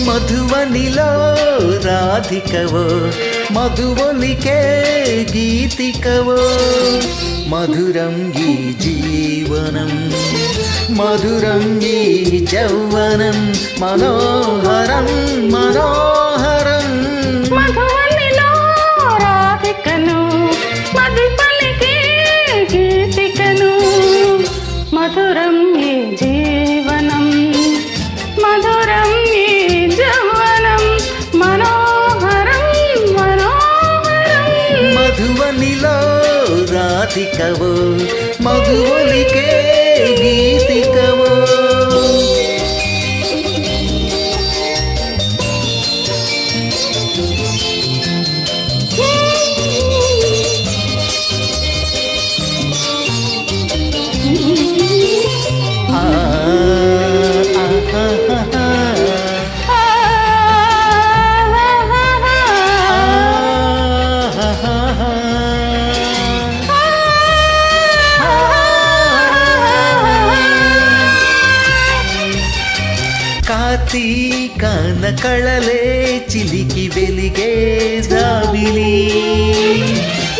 మధువనిలో రాధికవో మధువొలికే గీతికవో మధురం ఈ జీవనం మధురం ఈ యౌవనం మనోహరం మనోహరం మధువనిలో రాధికను మధు పలికే గీతికను మధురం ఈ జీవనం మధురం ఈ యౌవనం మనోహరం మనోహరం మధువనిలో రాధికవో మధువొలికే గీతికవో కార్తీకాన కళలే చిలికి వెలిగే జాబిలి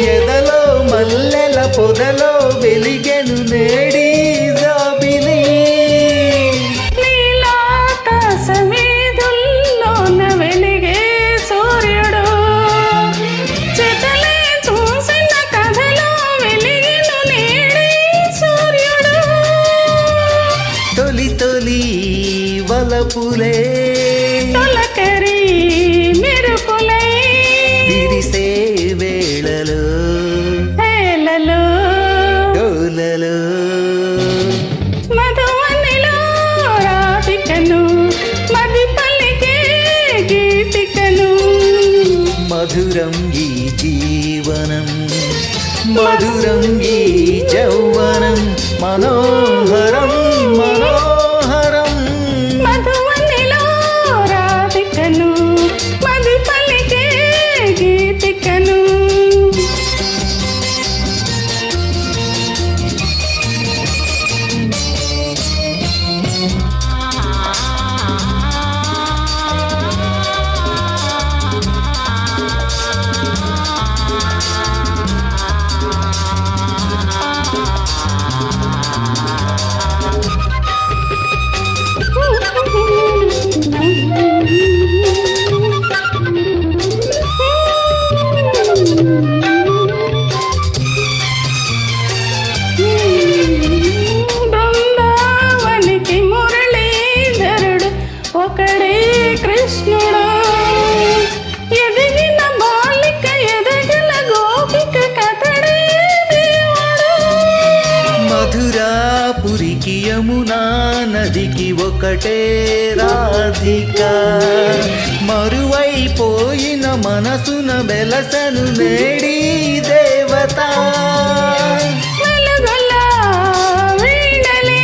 ఎదలో మల్లెల పొదలో వెలిగెను నేడి జాబిలి నీలాకాశ వీధుల్లోన వెలిగే సూర్యుడు చెతలే చూసిన కథలో వెలిగెను నేడి సూర్యుడు తొలి తొలి వలపులే తొలకరి మెరుపులై విరిసే వేళలో హేళలో డోలలో మధువనిలో రాధికను మది పలికే గీతికను మధురం ఈ జీవనం మధురం ఈ యౌవనం మనోహరం మనోహరం మధువనిలో రాధికను మది పలికే గీతికను బృందావనికి మురళీధరుడు ఒకడే కృష్ణుడు ఎదిగిన బాలిక ఎదగల గోపిక కథడే దేవుడు మధురాపురికి యమునా నదికి ఒకటే రాధిక మరువైపోయిన మనసున వెలసను నేడి దేవత వెలుగుల వీణలే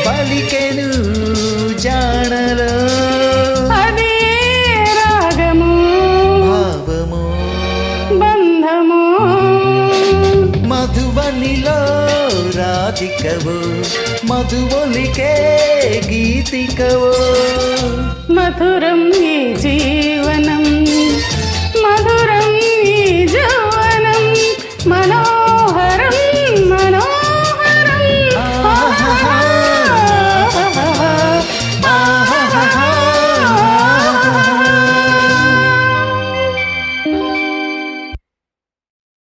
పలికెను జానలో అదే రాగము భావము బంధము మధువనిలో రాధికవో మధువొలికే గీతికవో మధురం